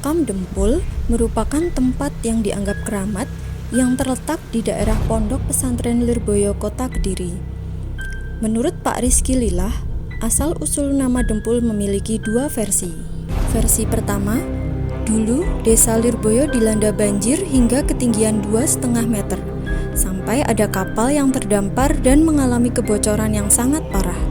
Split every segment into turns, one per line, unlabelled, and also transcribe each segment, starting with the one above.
Makam Dempul merupakan tempat yang dianggap keramat yang terletak di daerah Pondok Pesantren Lirboyo, Kota Kediri. Menurut Pak Rizky Lilah, asal-usul nama Dempul memiliki dua versi. Versi pertama, dulu desa Lirboyo dilanda banjir hingga ketinggian 2,5 meter, sampai ada kapal yang terdampar dan mengalami kebocoran yang sangat parah.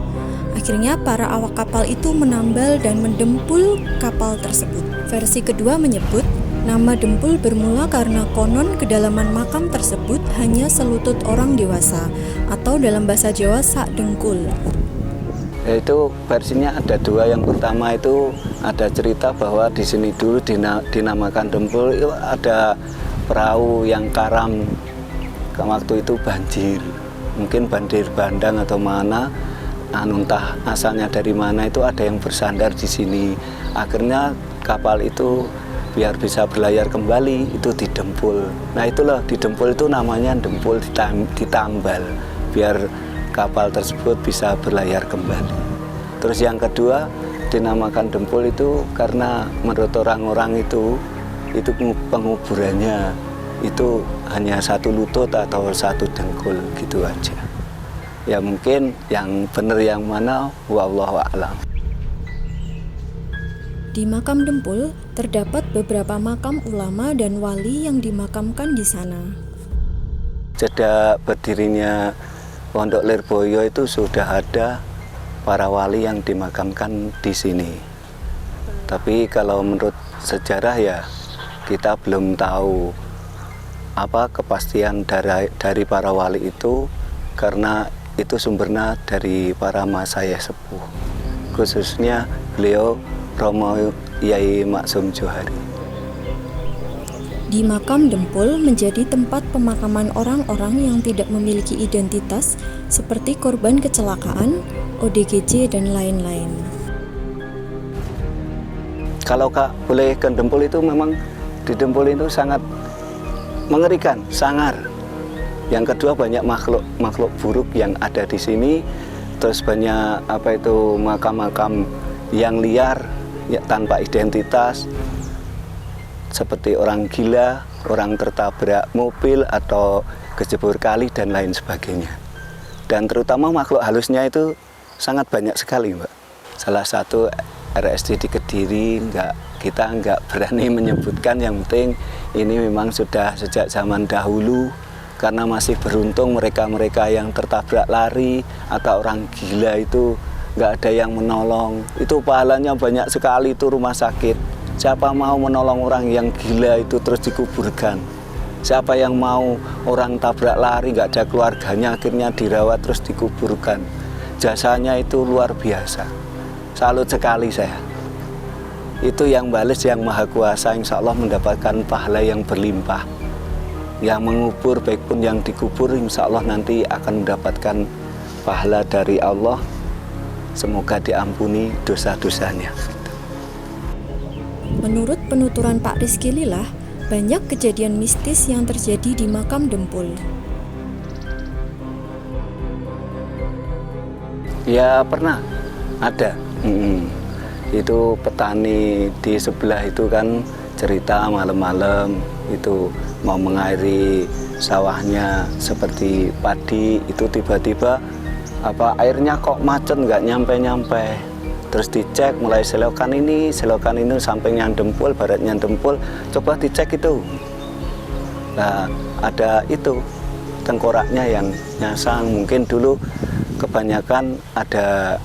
Akhirnya para awak kapal itu menambal dan mendempul kapal tersebut. Versi kedua menyebut nama Dempul bermula karena konon kedalaman makam tersebut hanya selutut orang dewasa, atau dalam bahasa Jawa sak dengkul.
Itu versinya ada dua. Yang pertama itu ada cerita bahwa di sini dulu dinamakan Dempul, itu ada perahu yang karam waktu itu banjir, mungkin banjir bandang atau mana, entah asalnya dari mana, itu ada yang bersandar di sini. Akhirnya kapal itu biar bisa berlayar kembali itu didempul. Nah itulah didempul, itu namanya Dempul ditambal biar kapal tersebut bisa berlayar kembali. Terus yang kedua dinamakan Dempul itu karena menurut orang-orang itu penguburannya itu hanya satu lutut atau satu dengkul gitu aja. Ya mungkin yang benar yang mana, wallahu a'lam.
Di makam Dempul terdapat beberapa makam ulama dan wali yang dimakamkan di sana.
Sejak berdirinya Pondok Lirboyo itu sudah ada para wali yang dimakamkan di sini. Tapi kalau menurut sejarah ya kita belum tahu apa kepastian dari para wali itu, karena itu sumbernya dari para masayikh sepuh, khususnya beliau Romo Yai Maksum Johari.
Di makam Dempul menjadi tempat pemakaman orang-orang yang tidak memiliki identitas seperti korban kecelakaan, ODGJ, dan lain-lain.
Kalau Kak boleh ke Dempul, itu memang di Dempul itu sangat mengerikan, sangar. Yang kedua banyak makhluk buruk yang ada di sini. Terus banyak makam-makam yang liar ya, tanpa identitas, seperti orang gila, orang tertabrak mobil atau kejebur kali dan lain sebagainya. Dan terutama makhluk halusnya itu sangat banyak sekali, Mbak. Salah satu RSD di Kediri kita nggak berani menyebutkan, yang penting ini memang sudah sejak zaman dahulu, karena masih beruntung mereka-mereka yang tertabrak lari atau orang gila itu nggak ada yang menolong. Itu pahalanya banyak sekali, itu rumah sakit. Siapa mau menolong orang yang gila itu terus dikuburkan? Siapa yang mau orang tabrak lari nggak ada keluarganya akhirnya dirawat terus dikuburkan? Jasanya itu luar biasa. Salut sekali saya. Itu yang balas yang Maha Kuasa, insya Allah mendapatkan pahala yang berlimpah. Yang mengubur baik pun yang dikubur, insya Allah nanti akan mendapatkan pahala dari Allah. Semoga diampuni dosa-dosanya.
Menurut penuturan Pak Rizky Lilah, banyak kejadian mistis yang terjadi di makam Dempul.
Ya pernah ada. Itu petani di sebelah itu kan cerita malam-malam itu mau mengairi sawahnya seperti padi, itu tiba-tiba airnya kok macet nggak nyampe-nyampe. Terus dicek mulai selokan ini sampingnya Dempul, baratnya Dempul, coba dicek itu. Nah, ada itu tengkoraknya yang nyasang. Mungkin dulu kebanyakan ada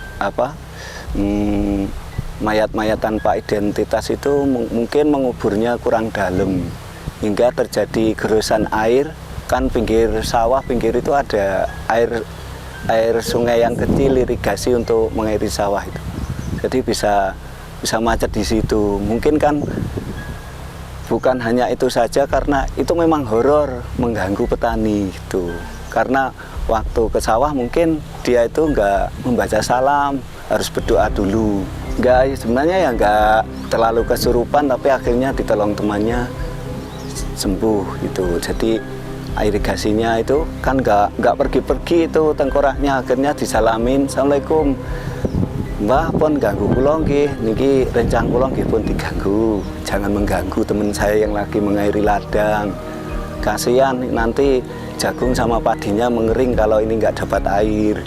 mayat-mayat tanpa identitas itu mungkin menguburnya kurang dalam hingga terjadi gerusan air. Kan pinggir sawah, pinggir itu ada air sungai yang kecil, irigasi untuk mengairi sawah itu. Jadi bisa macet di situ. Mungkin kan bukan hanya itu saja, karena itu memang horor, mengganggu petani itu. Karena waktu ke sawah mungkin dia itu nggak membaca salam, harus berdoa dulu. Sebenarnya ya nggak terlalu kesurupan, tapi akhirnya ditolong temannya sembuh itu. Jadi irigasinya itu kan nggak pergi-pergi itu tengkoraknya, akhirnya disalamin, Assalamualaikum. Mbah pun ganggu kula nggih, niki rencang kula nggih pun diganggu. Jangan mengganggu teman saya yang lagi mengairi ladang. Kasihan nanti jagung sama padinya mengering kalau ini nggak dapat air.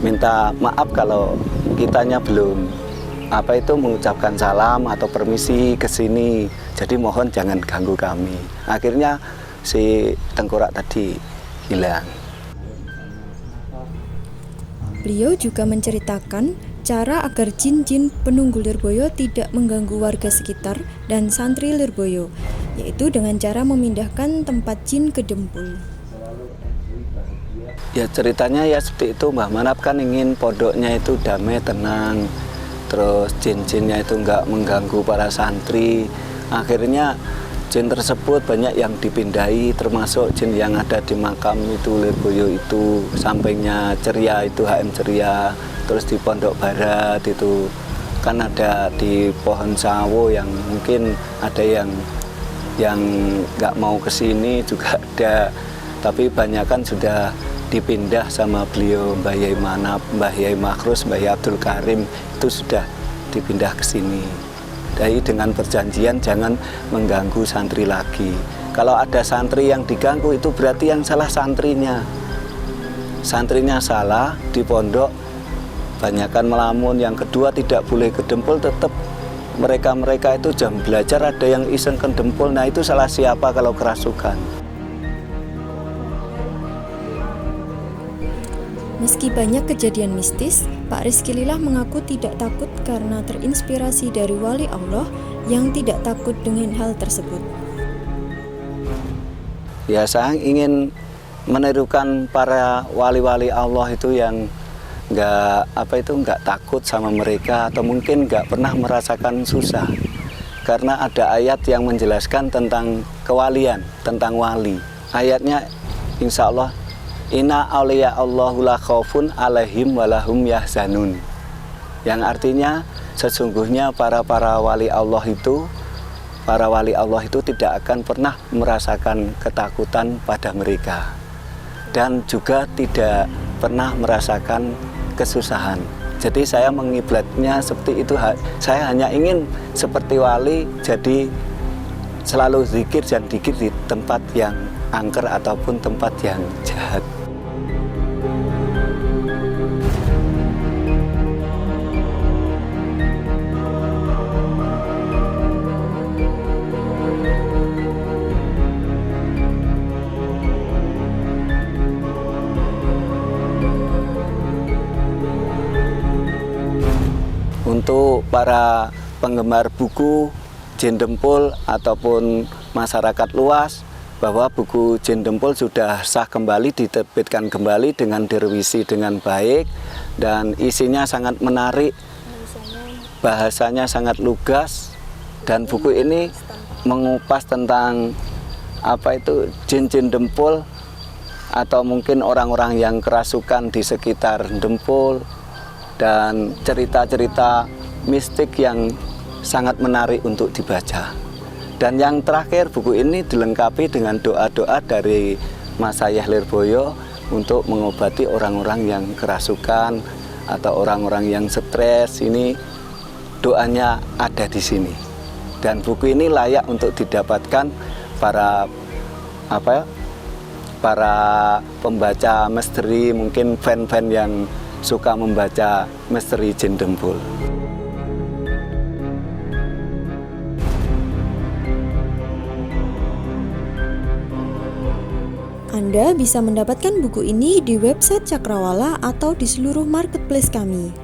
Minta maaf kalau kitanya belum mengucapkan salam atau permisi ke sini. Jadi mohon jangan ganggu kami. Akhirnya si tengkorak tadi hilang.
Beliau juga menceritakan cara agar jin-jin penunggu Lirboyo tidak mengganggu warga sekitar dan santri Lirboyo, yaitu dengan cara memindahkan tempat jin ke Dempul.
Ya ceritanya ya seperti itu, Mbah Manap kan ingin pondoknya itu damai, tenang, terus jin-jinnya itu nggak mengganggu para santri. Akhirnya jin tersebut banyak yang dipindahi, termasuk jin yang ada di makam itu Lirboyo itu, sampingnya Ceria itu HM Ceria, terus di Pondok Barat itu kan ada di pohon sawo yang mungkin ada yang nggak mau ke sini juga ada, tapi banyak kan sudah dipindah sama beliau, Mbah Yai Manap, Mbah Yai Makhrus, Mbah Yai Abdul Karim itu sudah dipindah ke sini. Jadi dengan perjanjian jangan mengganggu santri lagi. Kalau ada santri yang diganggu itu berarti yang salah santrinya. Santrinya salah di pondok, banyakkan melamun. Yang kedua tidak boleh ke Dempul, tetap mereka itu jam belajar ada yang iseng ke Dempul. Nah itu salah siapa kalau kerasukan?
Meski banyak kejadian mistis, Pak Rizky Lilah mengaku tidak takut karena terinspirasi dari wali Allah yang tidak takut dengan hal tersebut.
Ya saya ingin menirukan para wali-wali Allah itu yang nggak takut sama mereka, atau mungkin nggak pernah merasakan susah. Karena ada ayat yang menjelaskan tentang kewalian, tentang wali. Ayatnya insya Allah, Inna awliya Allahu la khaufun alaihim walahum yahzanun. Yang artinya sesungguhnya para wali Allah itu tidak akan pernah merasakan ketakutan pada mereka dan juga tidak pernah merasakan kesusahan. Jadi saya mengiblatnya seperti itu. Saya hanya ingin seperti wali, jadi selalu zikir dan dikir di tempat yang angker ataupun tempat yang jahat. Untuk para penggemar buku Jin Dempul ataupun masyarakat luas, bahwa buku Jin Dempul sudah sah kembali, diterbitkan kembali dengan direvisi dengan baik dan isinya sangat menarik, bahasanya sangat lugas, dan buku ini mengupas tentang jin-jin Dempul atau mungkin orang-orang yang kerasukan di sekitar Dempul, dan cerita-cerita mistik yang sangat menarik untuk dibaca. Dan yang terakhir, buku ini dilengkapi dengan doa-doa dari Mas Ayah Lirboyo untuk mengobati orang-orang yang kerasukan atau orang-orang yang stres. Ini doanya ada di sini. Dan buku ini layak untuk didapatkan para pembaca misteri, mungkin fan-fan yang suka membaca misteri Jin Dempul.
Anda bisa mendapatkan buku ini di website Cakrawala atau di seluruh marketplace kami.